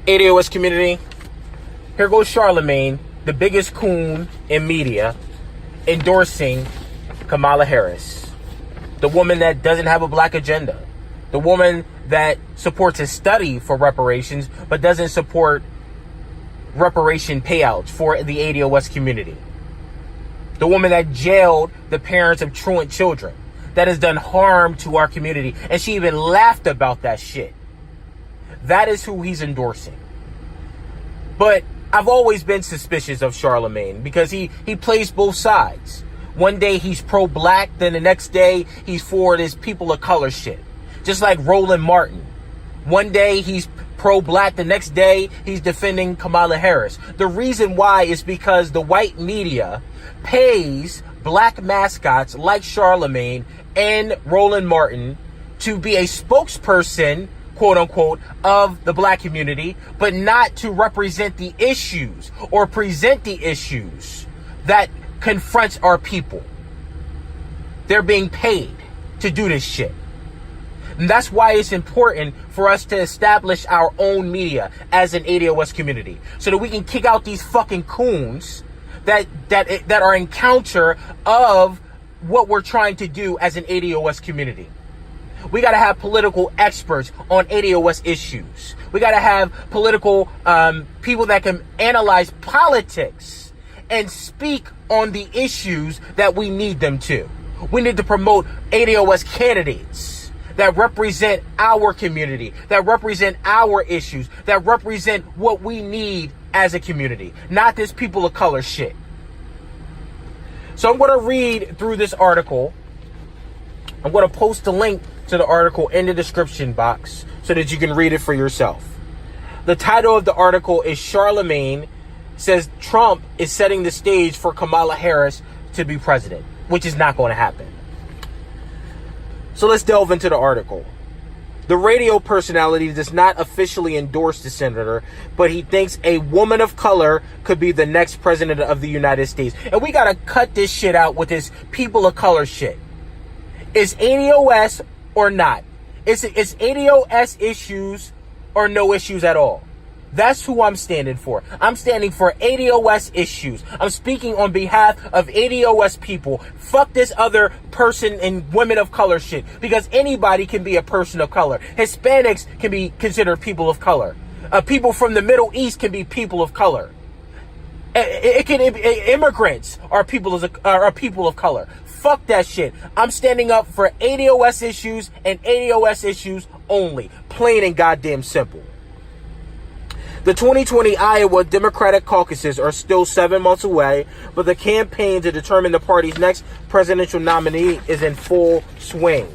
ADOS community, here goes Charlemagne, the biggest coon in media, endorsing Kamala Harris, the woman that doesn't have a black agenda, the woman that supports a study for reparations but doesn't support reparation payouts for the ADOS community, the woman that jailed the parents of truant children, that has done harm to our community, and she even laughed about that shit. That is who he's endorsing. But I've always been suspicious of Charlemagne because he plays both sides. One day he's pro-black, then the next day he's for this people of color shit. Just like Roland Martin. One day he's pro-black, the next day he's defending Kamala Harris. The reason why is because the white media pays black mascots like Charlemagne and Roland Martin to be a spokesperson, quote unquote, of the black community, but not to represent the issues or present the issues that confronts our people. They're being paid to do this shit. And that's why it's important for us to establish our own media as an ADOS community, so that we can kick out these fucking coons that are in counter of what we're trying to do as an ADOS community. We got to have political experts on ADOS issues. We got to have political people that can analyze politics and speak on the issues that we need them to. We need to promote ADOS candidates that represent our community, that represent our issues, that represent what we need as a community, not this people of color shit. So I'm going to read through this article. I'm going to post a link to the article in the description box so that you can read it for yourself. The title of the article is Charlemagne says Trump is setting the stage for Kamala Harris to be president, which is not going to happen. So let's delve into the article. The radio personality does not officially endorse the senator, but he thinks a woman of color could be the next president of the United States. And we got to cut this shit out with this people of color shit. Is ADOS or not? Is ADOS issues or no issues at all? That's who I'm standing for. I'm standing for ADOS issues. I'm speaking on behalf of ADOS people. Fuck this other person and women of color shit. Because anybody can be a person of color. Hispanics can be considered people of color. People from the Middle East can be people of color. Immigrants are people of color. Fuck that shit. I'm standing up for ADOS issues and ADOS issues only. Plain and goddamn simple. The 2020 Iowa Democratic caucuses are still 7 months away, but the campaign to determine the party's next presidential nominee is in full swing.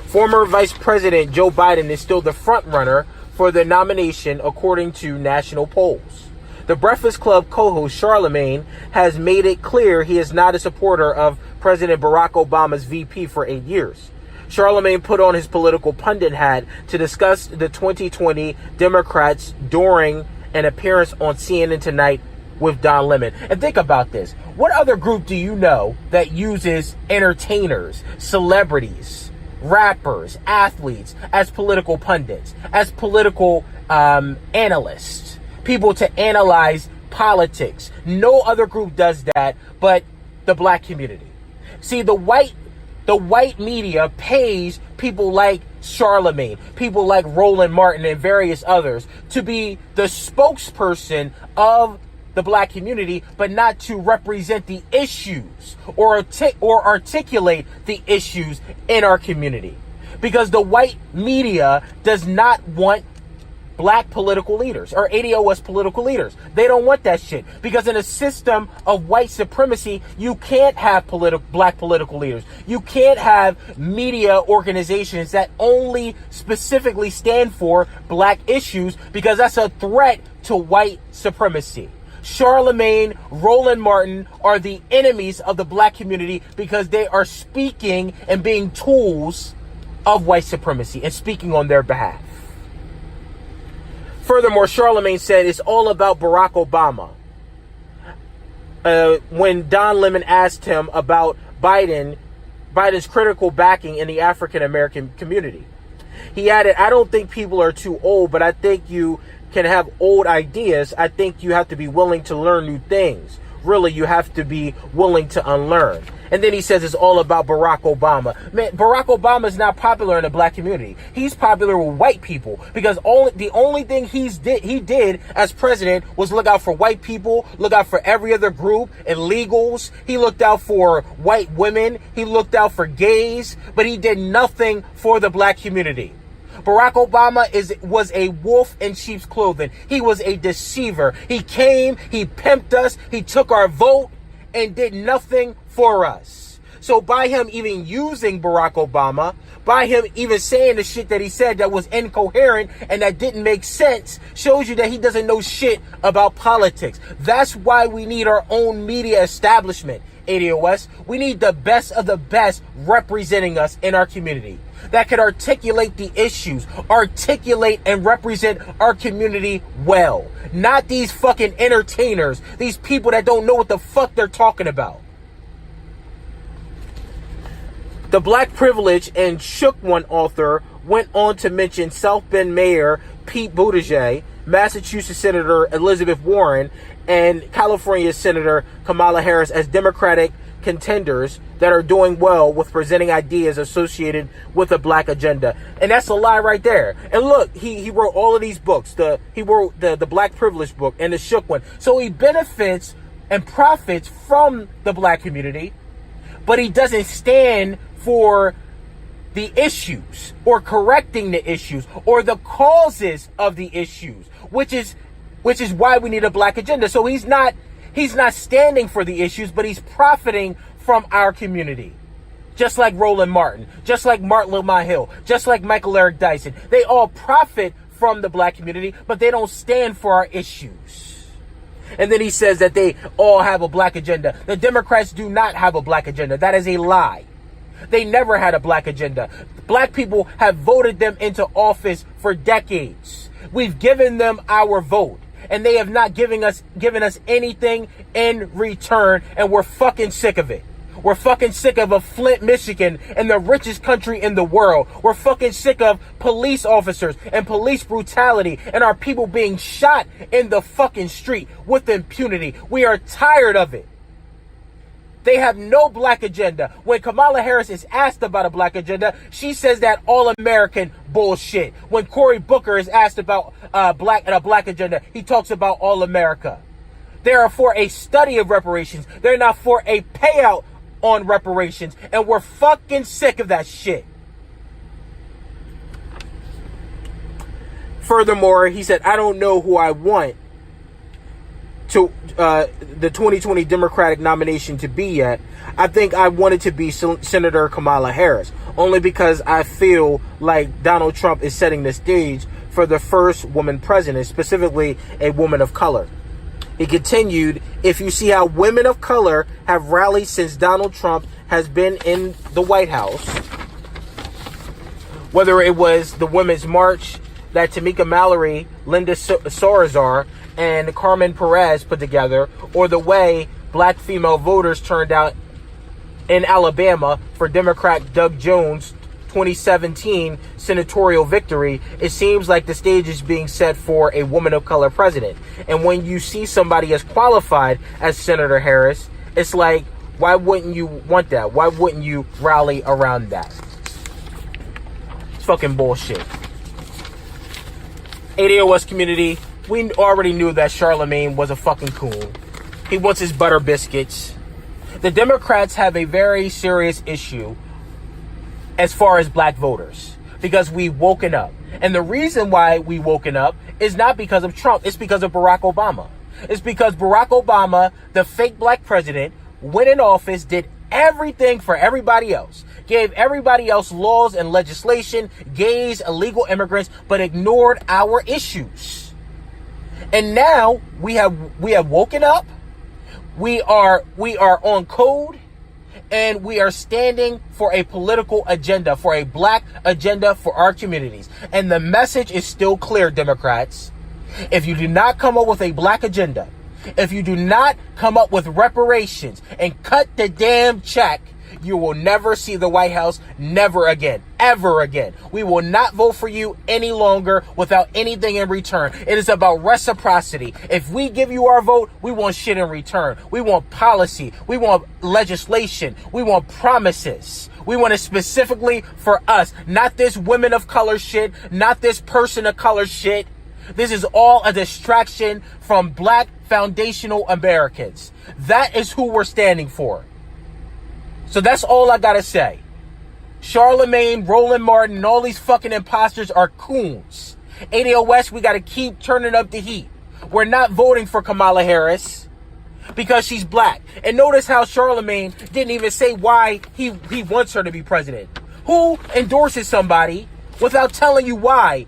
Former Vice President Joe Biden is still the front runner for the nomination, according to national polls. The Breakfast Club co-host Charlemagne has made it clear he is not a supporter of President Barack Obama's VP for 8 years. Charlemagne put on his political pundit hat to discuss the 2020 Democrats during an appearance on CNN Tonight with Don Lemon. And think about this. What other group do you know that uses entertainers, celebrities, rappers, athletes as political pundits, as political analysts, people to analyze politics? No other group does that but the black community. See, the white media pays people like Charlemagne, people like Roland Martin and various others to be the spokesperson of the black community, but not to represent the issues or articulate the issues in our community. Because the white media does not want black political leaders or ADOS political leaders. They don't want that shit, because in a system of white supremacy, you can't have black political leaders. You can't have media organizations that only specifically stand for black issues, because that's a threat to white supremacy. Charlemagne, Roland Martin are the enemies of the black community because they are speaking and being tools of white supremacy and speaking on their behalf. Furthermore, Charlemagne said it's all about Barack Obama. When Don Lemon asked him about Biden's critical backing in the African American community. He added, I don't think people are too old, but I think you can have old ideas. I think you have to be willing to learn new things. Really, you have to be willing to unlearn. And then he says it's all about Barack Obama. Man, Barack Obama is not popular in the black community. He's popular with white people because the only thing he did as president was look out for white people, look out for every other group, illegals. He looked out for white women. He looked out for gays, but he did nothing for the black community. Barack Obama was a wolf in sheep's clothing. He was a deceiver. He came, he pimped us, he took our vote and did nothing for us. So by him even using Barack Obama, by him even saying the shit that he said that was incoherent and that didn't make sense, shows you that he doesn't know shit about politics. That's why we need our own media establishment, ADOS. We need the best of the best representing us in our community that can articulate the issues, articulate and represent our community well. Not these fucking entertainers, these people that don't know what the fuck they're talking about. The Black Privilege and Shook One author went on to mention South Bend Mayor Pete Buttigieg, Massachusetts Senator Elizabeth Warren, and California Senator Kamala Harris as Democratic contenders that are doing well with presenting ideas associated with a black agenda. And that's a lie right there. And look, he wrote all of these books. He wrote the Black Privilege book and the Shook One. So he benefits and profits from the black community, but he doesn't stand for the issues or correcting the issues or the causes of the issues, which is why we need a black agenda. So he's not standing for the issues, but he's profiting from our community. Just like Roland Martin, just like Martin Lamont Hill, just like Michael Eric Dyson. They all profit from the black community, but they don't stand for our issues. And then he says that they all have a black agenda. The Democrats do not have a black agenda. That is a lie. They never had a black agenda. Black people have voted them into office for decades. We've given them our vote, and they have not given us anything in return, and we're fucking sick of it. We're fucking sick of Flint, Michigan, and the richest country in the world. We're fucking sick of police officers and police brutality and our people being shot in the fucking street with impunity. We are tired of it. They have no black agenda. When Kamala Harris is asked about a black agenda, she says that all-American bullshit. When Cory Booker is asked about a black agenda, he talks about all-America. They are for a study of reparations. They're not for a payout on reparations. And we're fucking sick of that shit. Furthermore, he said, I don't know who I want to the 2020 Democratic nomination to be yet. I think I wanted to be Senator Kamala Harris, only because I feel like Donald Trump is setting the stage for the first woman president, specifically a woman of color. He continued, if you see how women of color have rallied since Donald Trump has been in the White House, whether it was the Women's March that Tamika Mallory, Linda Salazar, and Carmen Perez put together, or the way black female voters turned out in Alabama for Democrat Doug Jones' 2017 senatorial victory, it seems like the stage is being set for a woman of color president. And when you see somebody as qualified as Senator Harris, it's like, why wouldn't you want that? Why wouldn't you rally around that? It's fucking bullshit. ADOS community, we already knew that Charlemagne was a fucking coon. He wants his butter biscuits. The Democrats have a very serious issue as far as black voters, because we've woken up. And the reason why we woken up is not because of Trump. It's because of Barack Obama. It's because Barack Obama, the fake black president, went in office, did everything for everybody else, gave everybody else laws and legislation, gays, illegal immigrants, but ignored our issues. And now we have woken up. We are on code, and we are standing for a political agenda, for a black agenda for our communities. And the message is still clear, Democrats. If you do not come up with a black agenda, if you do not come up with reparations and cut the damn check, You will never see the White House, never again, ever again. We will not vote for you any longer without anything in return. It is about reciprocity. If we give you our vote, we want shit in return. We want policy. We want legislation. We want promises. We want it specifically for us, not this women of color shit, not this person of color shit. This is all a distraction from black foundational Americans. That is who we're standing for. So that's all I gotta say. Charlemagne, Roland Martin, and all these fucking imposters are coons. ADOS, we gotta keep turning up the heat. We're not voting for Kamala Harris because she's black. And notice how Charlemagne didn't even say why he wants her to be president. Who endorses somebody without telling you why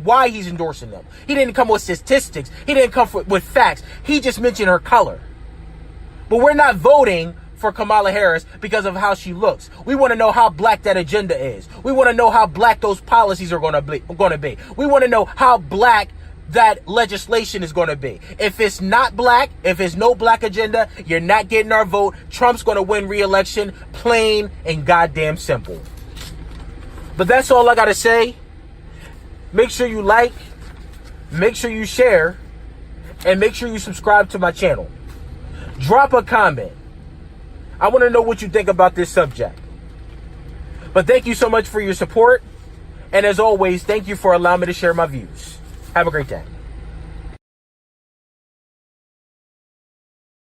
why he's endorsing them? He didn't come with statistics. He didn't come with facts. He just mentioned her color. But we're not voting for Kamala Harris because of how she looks. We want to know how black that agenda is. We want to know how black those policies are going to be. We want to know how black that legislation is going to be. If it's not black, if it's no black agenda, you're not getting our vote. Trump's going to win re-election, plain and goddamn simple. But that's all I got to say. Make sure you like, make sure you share, and make sure you subscribe to my channel. Drop a comment. I want to know what you think about this subject. But thank you so much for your support. And as always, thank you for allowing me to share my views. Have a great day.